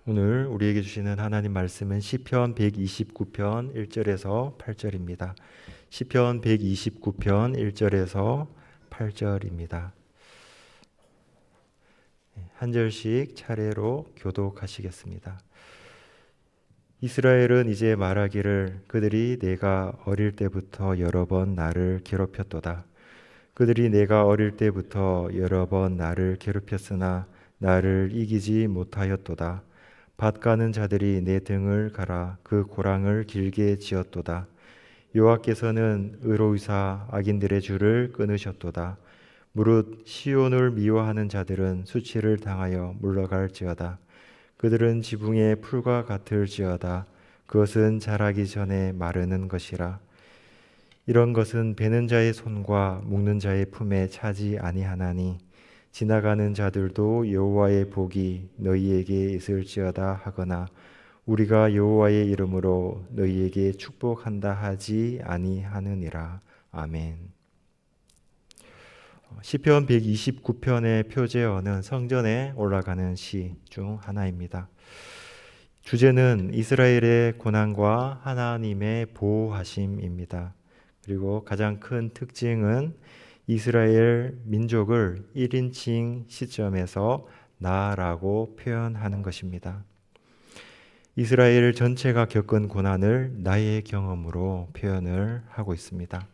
오늘 우리에게 주시는 하나님 말씀은 시편 129편 1절에서 8절입니다. 시편 129편 1절에서 8절입니다. 한 절씩 차례로 교독하시겠습니다. 이스라엘은 이제 말하기를 그들이 내가 어릴 때부터 여러 번 나를 괴롭혔도다. 그들이 내가 어릴 때부터 여러 번 나를 괴롭혔으나 나를 이기지 못하였도다. 밭 가는 자들이 내 등을 갈아 그 고랑을 길게 지었도다. 여호와께서는 의로우사 악인들의 줄을 끊으셨도다. 무릇 시온을 미워하는 자들은 수치를 당하여 물러갈지어다. 그들은 지붕의 풀과 같을지어다. 그것은 자라기 전에 마르는 것이라. 이런 것은 베는 자의 손과 묶는 자의 품에 차지 아니하나니 지나가는 자들도 여호와의 복이 너희에게 있을지어다 하거나 우리가 여호와의 이름으로 너희에게 축복한다 하지 아니하느니라. 아멘. 시편 129편의 표제어는 성전에 올라가는 시 중 하나입니다. 주제는 이스라엘의 고난과 하나님의 보호하심입니다. 그리고 가장 큰 특징은 이스라엘 민족을 1인칭 시점에서 나라고 표현하는 것입니다. 이스라엘 전체가 겪은 고난을 나의 경험으로 표현을 하고 있습니다.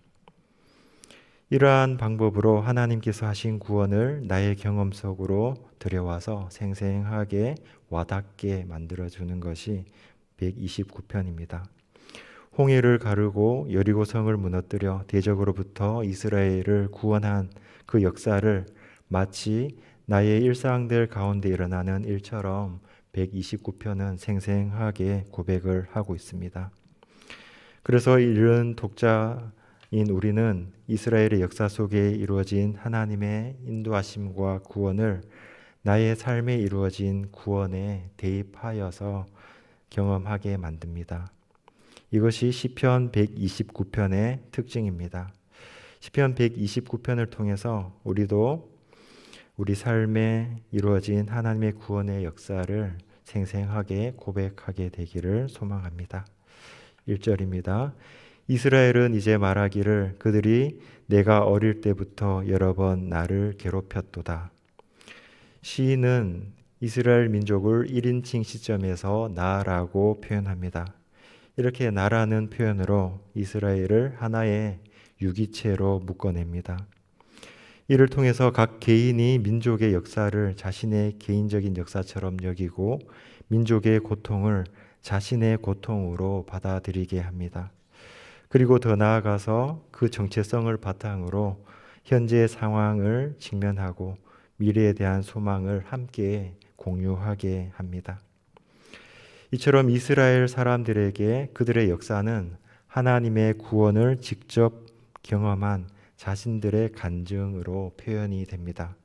이러한 방법으로 하나님께서 하신 구원을 나의 경험 속으로 들여와서 생생하게 와닿게 만들어주는 것이 129편입니다. 홍해를 가르고 여리고성을 무너뜨려 대적으로부터 이스라엘을 구원한 그 역사를 마치 나의 일상들 가운데 일어나는 일처럼 129편은 생생하게 고백을 하고 있습니다. 그래서 읽은 독자인 우리는 이스라엘의 역사 속에 이루어진 하나님의 인도하심과 구원을 나의 삶에 이루어진 구원에 대입하여서 경험하게 만듭니다. 이것이 시편 129편의 특징입니다. 시편 129편을 통해서 우리도 우리 삶에 이루어진 하나님의 구원의 역사를 생생하게 고백하게 되기를 소망합니다. 1절입니다. 이스라엘은 이제 말하기를 그들이 내가 어릴 때부터 여러 번 나를 괴롭혔도다. 시인은 이스라엘 민족을 1인칭 시점에서 나라고 표현합니다. 이렇게 나라는 표현으로 이스라엘을 하나의 유기체로 묶어냅니다. 이를 통해서 각 개인이 민족의 역사를 자신의 개인적인 역사처럼 여기고 민족의 고통을 자신의 고통으로 받아들이게 합니다. 그리고 더 나아가서 그 정체성을 바탕으로 현재의 상황을 직면하고 미래에 대한 소망을 함께 공유하게 합니다. 이처럼 이스라엘 사람들에게 그들의 역사는 하나님의 구원을 직접 경험한 자신들의 간증으로 표현이 됩니다.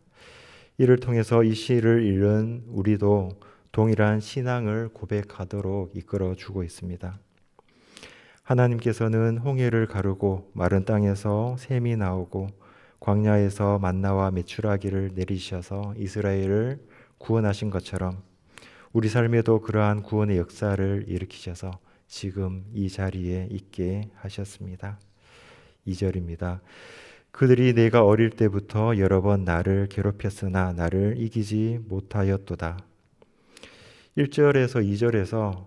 이를 통해서 이 시를 읽은 우리도 동일한 신앙을 고백하도록 이끌어 주고 있습니다. 하나님께서는 홍해를 가르고 마른 땅에서 샘이 나오고 광야에서 만나와 메추라기를 내리셔서 이스라엘을 구원하신 것처럼 우리 삶에도 그러한 구원의 역사를 일으키셔서 지금 이 자리에 있게 하셨습니다. 2절입니다. 그들이 내가 어릴 때부터 여러 번 나를 괴롭혔으나 나를 이기지 못하였도다. 1절에서 2절에서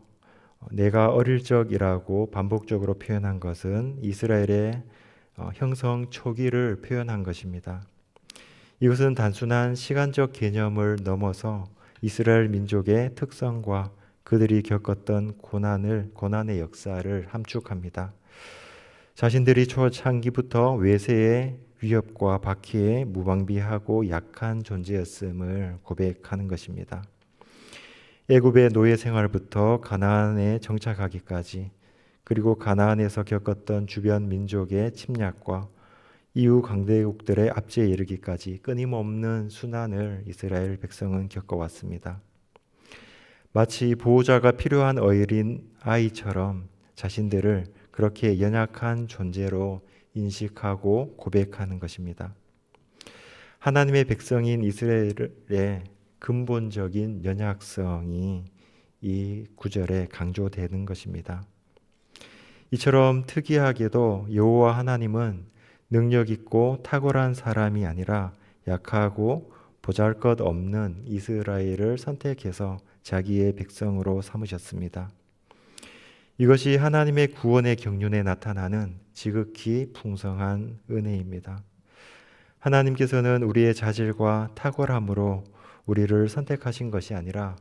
내가 어릴 적이라고 반복적으로 표현한 것은 이스라엘의 형성 초기를 표현한 것입니다. 이것은 단순한 시간적 개념을 넘어서 이스라엘 민족의 특성과 그들이 겪었던 고난의 역사를 함축합니다. 자신들이 초창기부터 외세의 위협과 박해에 무방비하고 약한 존재였음을 고백하는 것입니다. 애굽의 노예 생활부터 가나안에 정착하기까지 그리고 가나안에서 겪었던 주변 민족의 침략과 이후 강대국들의 압제에 이르기까지 끊임없는 순환을 이스라엘 백성은 겪어왔습니다. 마치 보호자가 필요한 어린 아이처럼 자신들을 그렇게 연약한 존재로 인식하고 고백하는 것입니다. 하나님의 백성인 이스라엘의 근본적인 연약성이 이 구절에 강조되는 것입니다. 이처럼 특이하게도 여호와 하나님은 능력 있고 탁월한 사람이 아니라 약하고 보잘것없는 이스라엘을 선택해서 자기의 백성으로 삼으셨습니다. 이것이 하나님의 구원의 경륜에 나타나는 지극히 풍성한 은혜입니다. 하나님께서는 우리의 자질과 탁월함으로 우리를 선택하신 것이 아니라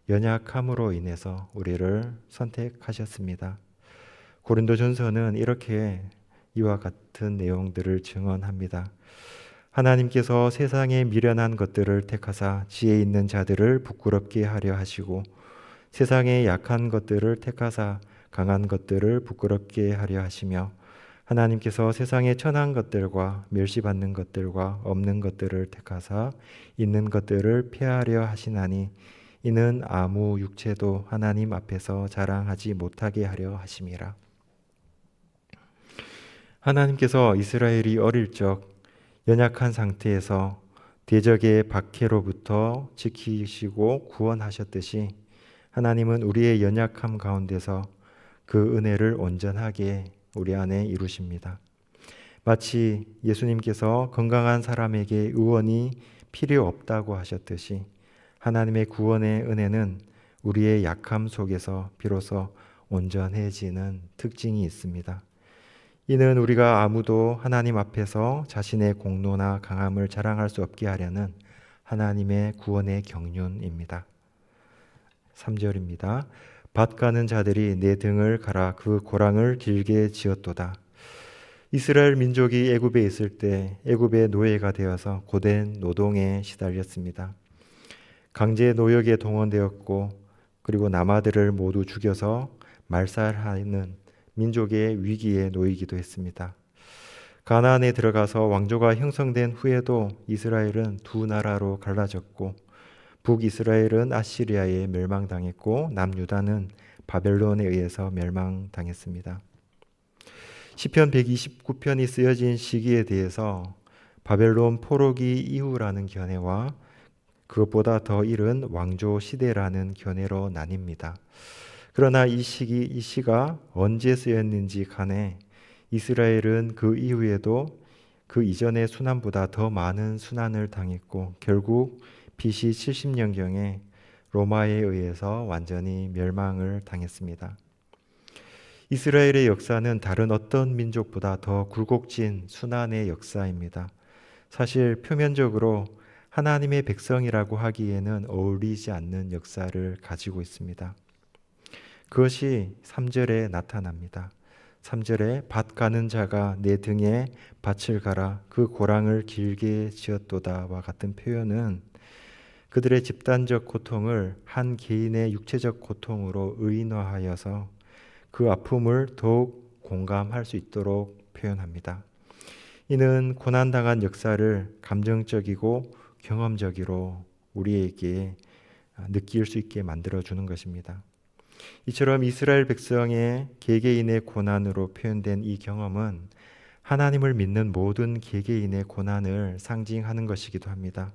연약함으로 인해서 우리를 선택하셨습니다. 고린도전서는 이렇게 이와 같은 내용들을 증언합니다. 하나님께서 세상에 미련한 것들을 택하사 지혜 있는 자들을 부끄럽게 하려 하시고 세상에 약한 것들을 택하사 강한 것들을 부끄럽게 하려 하시며 하나님께서 세상에 천한 것들과 멸시받는 것들과 없는 것들을 택하사 있는 것들을 폐하려 하시나니 이는 아무 육체도 하나님 앞에서 자랑하지 못하게 하려 하심이라. 하나님께서 이스라엘이 어릴 적 연약한 상태에서 대적의 박해로부터 지키시고 구원하셨듯이 하나님은 우리의 연약함 가운데서 그 은혜를 온전하게 우리 안에 이루십니다. 마치 예수님께서 건강한 사람에게 의원이 필요 없다고 하셨듯이 하나님의 구원의 은혜는 우리의 약함 속에서 비로소 온전해지는 특징이 있습니다. 이는 우리가 아무도 하나님 앞에서 자신의 공로나 강함을 자랑할 수 없게 하려는 하나님의 구원의 경륜입니다. 3절입니다. 밭 가는 자들이 내 등을 갈아 그 고랑을 길게 지었도다. 이스라엘 민족이 애굽에 있을 때 애굽의 노예가 되어서 고된 노동에 시달렸습니다. 강제 노역에 동원되었고 그리고 남아들을 모두 죽여서 말살하는 민족의 위기에 놓이기도 했습니다. 가나안에 들어가서 왕조가 형성된 후에도 이스라엘은 두 나라로 갈라졌고 북이스라엘은 아시리아에 멸망당했고 남유다는 바벨론에 의해서 멸망당했습니다. 시편 129편이 쓰여진 시기에 대해서 바벨론 포로기 이후라는 견해와 그것보다 더 이른 왕조 시대라는 견해로 나뉩니다. 그러나 이 시가 언제 쓰였는지 간에 이스라엘은 그 이후에도 그 이전의 순환보다 더 많은 순환을 당했고 결국 BC 70년경에 로마에 의해서 완전히 멸망을 당했습니다. 이스라엘의 역사는 다른 어떤 민족보다 더 굴곡진 순환의 역사입니다. 사실 표면적으로 하나님의 백성이라고 하기에는 어울리지 않는 역사를 가지고 있습니다. 그것이 3절에 나타납니다. 3절에 밭 가는 자가 내 등에 밭을 갈아 그 고랑을 길게 지었도다와 같은 표현은 그들의 집단적 고통을 한 개인의 육체적 고통으로 의인화하여서 그 아픔을 더욱 공감할 수 있도록 표현합니다. 이는 고난당한 역사를 감정적이고 경험적으로 우리에게 느낄 수 있게 만들어주는 것입니다. 이처럼 이스라엘 백성의 개개인의 고난으로 표현된 이 경험은 하나님을 믿는 모든 개개인의 고난을 상징하는 것이기도 합니다.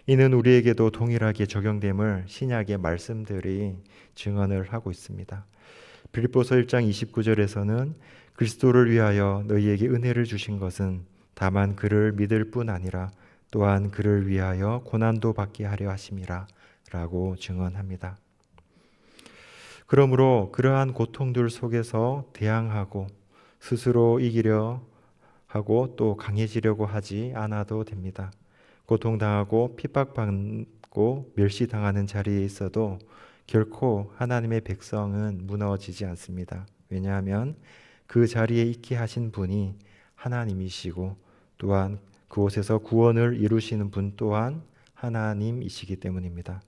이는 우리에게도 동일하게 적용됨을 신약의 말씀들이 증언을 하고 있습니다. 빌립보서 1장 29절에서는 그리스도를 위하여 너희에게 은혜를 주신 것은 다만 그를 믿을 뿐 아니라 또한 그를 위하여 고난도 받게 하려 하심이라 라고 증언합니다. 그러므로 그러한 고통들 속에서 대항하고 스스로 이기려 하고 또 강해지려고 하지 않아도 됩니다. 고통당하고 핍박받고 멸시당하는 자리에 있어도 결코 하나님의 백성은 무너지지 않습니다. 왜냐하면 그 자리에 있게 하신 분이 하나님이시고 또한 그곳에서 구원을 이루시는 분 또한 하나님이시기 때문입니다.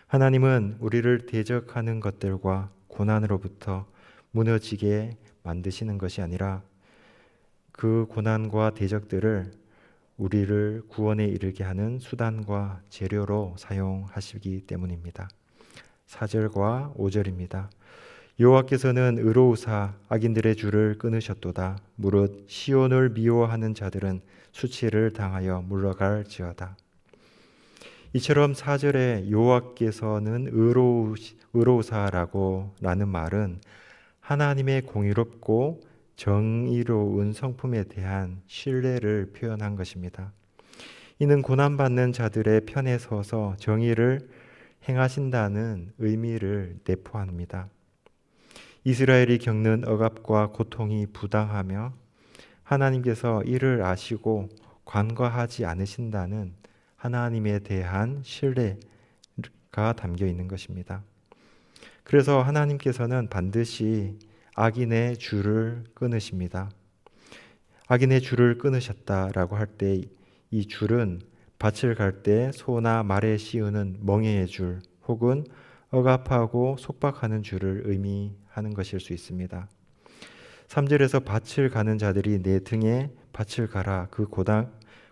하나님은 우리를 대적하는 것들과 고난으로부터 무너지게 만드시는 것이 아니라 그 고난과 대적들을 우리를 구원에 이르게 하는 수단과 재료로 사용하시기 때문입니다. 4절과 5절입니다. 여호와께서는 의로우사 악인들의 줄을 끊으셨도다. 무릇 시온을 미워하는 자들은 수치를 당하여 물러갈지어다. 이처럼 4절에 여호와께서는 의로우사라는 말은 하나님의 공의롭고 정의로운 성품에 대한 신뢰를 표현한 것입니다. 이는 고난받는 자들의 편에 서서 정의를 행하신다는 의미를 내포합니다. 이스라엘이 겪는 억압과 고통이 부당하며 하나님께서 이를 아시고 관과하지 않으신다는 하나님에 대한 신뢰가 담겨 있는 것입니다. 그래서 하나님께서는 반드시 악인의 줄을 끊으십니다. 악인의 줄을 끊으셨다라고 할 때 이 줄은 밭을 갈 때 소나 말에 씌우는 멍에의 줄 혹은 억압하고 속박하는 줄을 의미하는 것일 수 있습니다. 3절에서 밭을 가는 자들이 내 등에 밭을 가라 그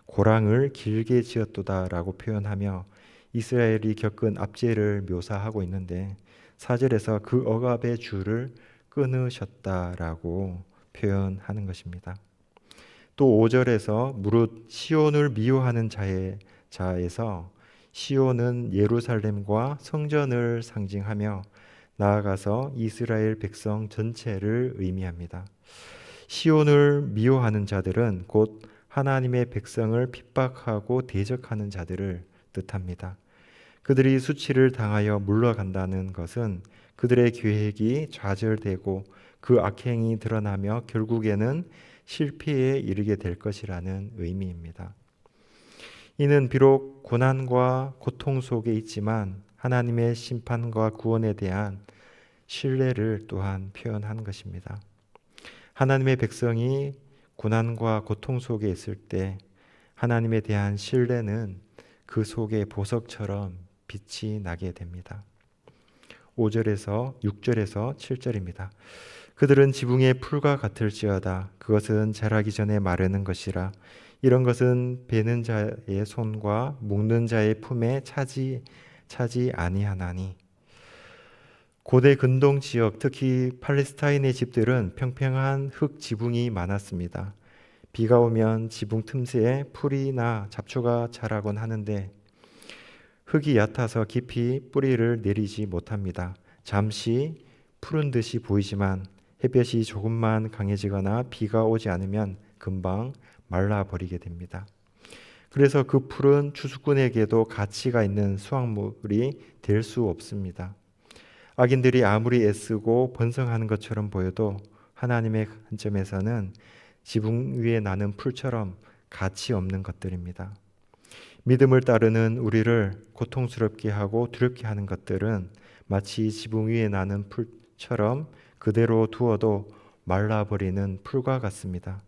고랑을 길게 지었도다라고 표현하며 이스라엘이 겪은 압제를 묘사하고 있는데 4절에서 그 억압의 줄을 끊으셨다라고 표현하는 것입니다. 또 5절에서 무릇 시온을 미워하는 자에서 시온은 예루살렘과 성전을 상징하며 나아가서 이스라엘 백성 전체를 의미합니다. 시온을 미워하는 자들은 곧 하나님의 백성을 핍박하고 대적하는 자들을 뜻합니다. 그들이 수치를 당하여 물러간다는 것은 그들의 계획이 좌절되고 그 악행이 드러나며 결국에는 실패에 이르게 될 것이라는 의미입니다. 이는 비록 고난과 고통 속에 있지만 하나님의 심판과 구원에 대한 신뢰를 또한 표현한 것입니다. 하나님의 백성이 고난과 고통 속에 있을 때 하나님에 대한 신뢰는 그 속에 보석처럼 빛이 나게 됩니다. 5절에서 6절에서 7절입니다. 그들은 지붕의 풀과 같을지어다. 그것은 자라기 전에 마르는 것이라. 이런 것은 베는 자의 손과 묶는 자의 품에 차지 아니하나니. 고대 근동 지역, 특히 팔레스타인의 집들은 평평한 흙 지붕이 많았습니다. 비가 오면 지붕 틈새에 풀이나 잡초가 자라곤 하는데 흙이 얕아서 깊이 뿌리를 내리지 못합니다. 잠시 푸른 듯이 보이지만 햇볕이 조금만 강해지거나 비가 오지 않으면 금방 말라버리게 됩니다. 그래서 그 풀은 추수꾼에게도 가치가 있는 수확물이 될 수 없습니다. 악인들이 아무리 애쓰고 번성하는 것처럼 보여도 하나님의 관점에서는 지붕 위에 나는 풀처럼 가치 없는 것들입니다. 믿음을 따르는 우리를 고통스럽게 하고 두렵게 하는 것들은 마치 지붕 위에 나는 풀처럼 그대로 두어도 말라버리는 풀과 같습니다.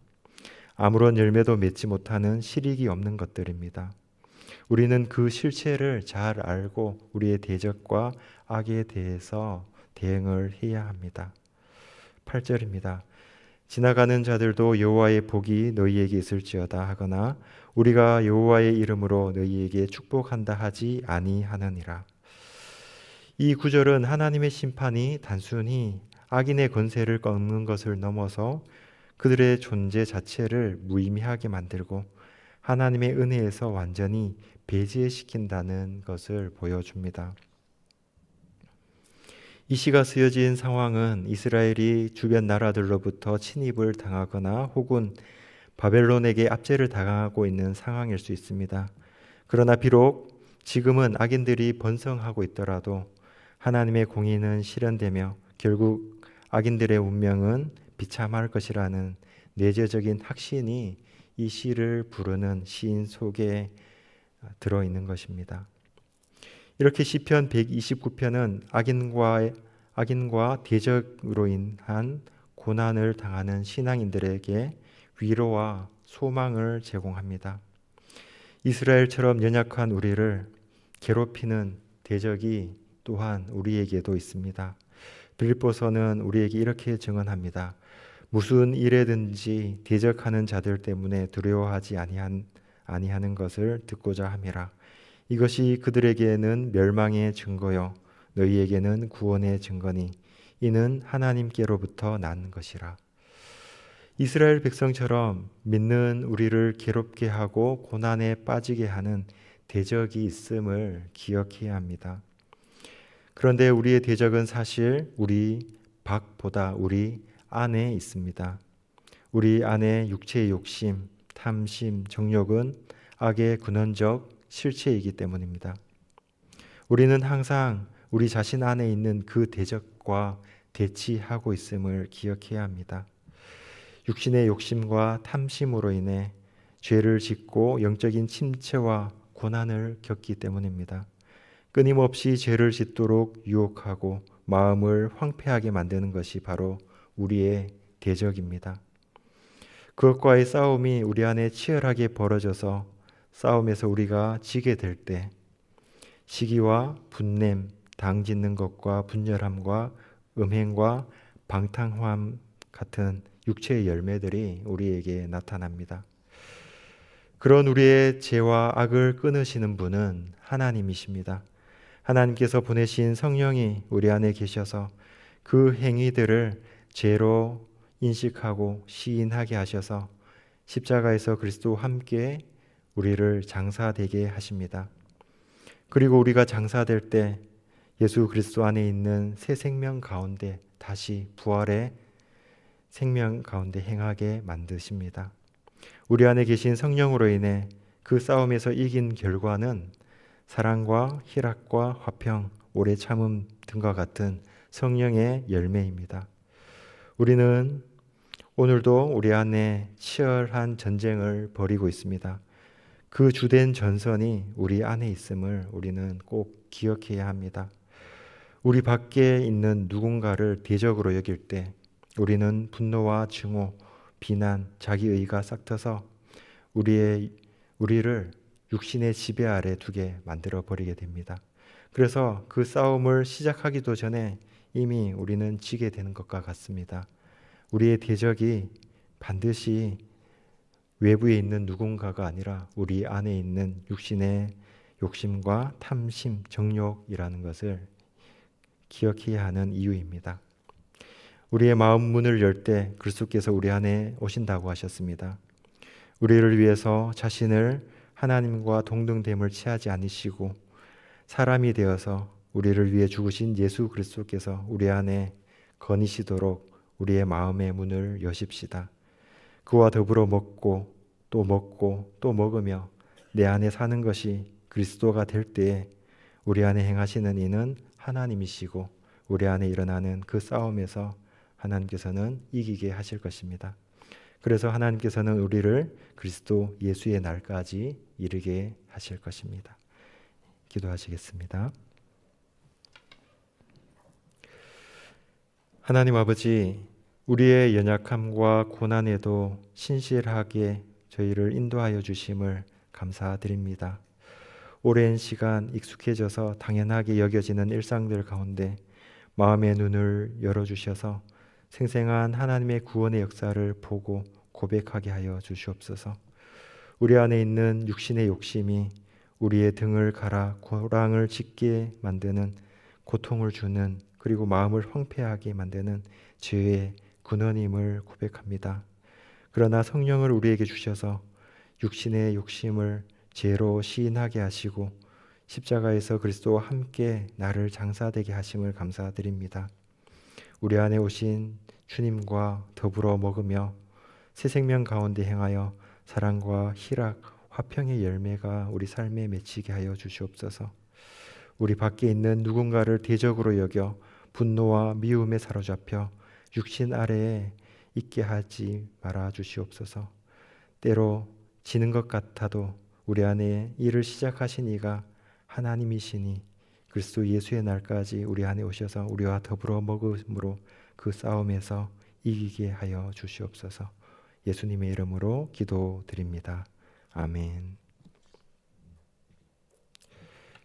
아무런 열매도 맺지 못하는 실익이 없는 것들입니다. 우리는 그 실체를 잘 알고 우리의 대적과 악에 대해서 대응을 해야 합니다. 8절입니다. 지나가는 자들도 여호와의 복이 너희에게 있을지어다 하거나 우리가 여호와의 이름으로 너희에게 축복한다 하지 아니하느니라. 이 구절은 하나님의 심판이 단순히 악인의 권세를 꺾는 것을 넘어서 그들의 존재 자체를 무의미하게 만들고 하나님의 은혜에서 완전히 배제시킨다는 것을 보여줍니다. 이 시가 쓰여진 상황은 이스라엘이 주변 나라들로부터 침입을 당하거나 혹은 바벨론에게 압제를 당하고 있는 상황일 수 있습니다. 그러나 비록 지금은 악인들이 번성하고 있더라도 하나님의 공의는 실현되며 결국 악인들의 운명은 비참할 것이라는 내재적인 확신이 이 시를 부르는 시인 속에 들어있는 것입니다. 이렇게 시편 129편은 악인과 대적으로 인한 고난을 당하는 신앙인들에게 위로와 소망을 제공합니다. 이스라엘처럼 연약한 우리를 괴롭히는 대적이 또한 우리에게도 있습니다. 빌립보서는 우리에게 이렇게 증언합니다. 무슨 일에든지 대적하는 자들 때문에 두려워하지 아니하는 것을 듣고자 함이라. 이것이 그들에게는 멸망의 증거요 너희에게는 구원의 증거니 이는 하나님께로부터 난 것이라. 이스라엘 백성처럼 믿는 우리를 괴롭게 하고 고난에 빠지게 하는 대적이 있음을 기억해야 합니다. 그런데 우리의 대적은 사실 우리 밖보다 우리 안에 있습니다. 우리 안에 육체의 욕심, 탐심, 정욕은 악의 근원적 실체이기 때문입니다. 우리는 항상 우리 자신 안에 있는 그 대적과 대치하고 있음을 기억해야 합니다. 육신의 욕심과 탐심으로 인해 죄를 짓고 영적인 침체와 고난을 겪기 때문입니다. 끊임없이 죄를 짓도록 유혹하고 마음을 황폐하게 만드는 것이 바로 우리의 대적입니다. 그것과의 싸움이 우리 안에 치열하게 벌어져서 싸움에서 우리가 지게 될 때 시기와 분냄, 당짓는 것과 분열함과 음행과 방탕함 같은 육체의 열매들이 우리에게 나타납니다. 그런 우리의 죄와 악을 끊으시는 분은 하나님이십니다. 하나님께서 보내신 성령이 우리 안에 계셔서 그 행위들을 죄로 인식하고 시인하게 하셔서 십자가에서 그리스도와 함께 우리를 장사되게 하십니다. 그리고 우리가 장사될 때 예수 그리스도 안에 있는 새 생명 가운데 다시 부활의 생명 가운데 행하게 만드십니다. 우리 안에 계신 성령으로 인해 그 싸움에서 이긴 결과는 사랑과 희락과 화평, 오래 참음 등과 같은 성령의 열매입니다. 우리는 오늘도 우리 안에 치열한 전쟁을 벌이고 있습니다. 그 주된 전선이 우리 안에 있음을 우리는 꼭 기억해야 합니다. 우리 밖에 있는 누군가를 대적으로 여길 때 우리는 분노와 증오, 비난, 자기의가 싹트서 우리를 육신의 지배 아래 두게 만들어 버리게 됩니다. 그래서 그 싸움을 시작하기도 전에 이미 우리는 지게 되는 것과 같습니다. 우리의 대적이 반드시 외부에 있는 누군가가 아니라 우리 안에 있는 육신의 욕심과 탐심, 정욕이라는 것을 기억해야 하는 이유입니다. 우리의 마음 문을 열 때 그리스도께서 우리 안에 오신다고 하셨습니다. 우리를 위해서 자신을 하나님과 동등됨을 취하지 않으시고 사람이 되어서 우리를 위해 죽으신 예수 그리스도께서 우리 안에 거니시도록 우리의 마음의 문을 여십시다. 그와 더불어 먹고 또 먹으며 내 안에 사는 것이 그리스도가 될 때에 우리 안에 행하시는 이는 하나님이시고 우리 안에 일어나는 그 싸움에서 하나님께서는 이기게 하실 것입니다. 그래서 하나님께서는 우리를 그리스도 예수의 날까지 이르게 하실 것입니다. 기도하시겠습니다. 하나님 아버지, 우리의 연약함과 고난에도 신실하게 저희를 인도하여 주심을 감사드립니다. 오랜 시간 익숙해져서 당연하게 여겨지는 일상들 가운데 마음의 눈을 열어주셔서 생생한 하나님의 구원의 역사를 보고 고백하게 하여 주시옵소서. 우리 안에 있는 육신의 욕심이 우리의 등을 갈아 고랑을 짖게 만드는, 고통을 주는, 그리고 마음을 황폐하게 만드는 죄의 근원임을 고백합니다. 그러나 성령을 우리에게 주셔서 육신의 욕심을 죄로 시인하게 하시고 십자가에서 그리스도와 함께 나를 장사되게 하심을 감사드립니다. 우리 안에 오신 주님과 더불어 먹으며 새 생명 가운데 행하여 사랑과 희락, 화평의 열매가 우리 삶에 맺히게 하여 주시옵소서. 우리 밖에 있는 누군가를 대적으로 여겨 분노와 미움에 사로잡혀 육신 아래에 있게 하지 말아 주시옵소서. 때로 지는 것 같아도 우리 안에 일을 시작하신 이가 하나님이시니 그리스도 예수의 날까지 우리 안에 오셔서 우리와 더불어 먹음으로 그 싸움에서 이기게 하여 주시옵소서. 예수님의 이름으로 기도드립니다. 아멘.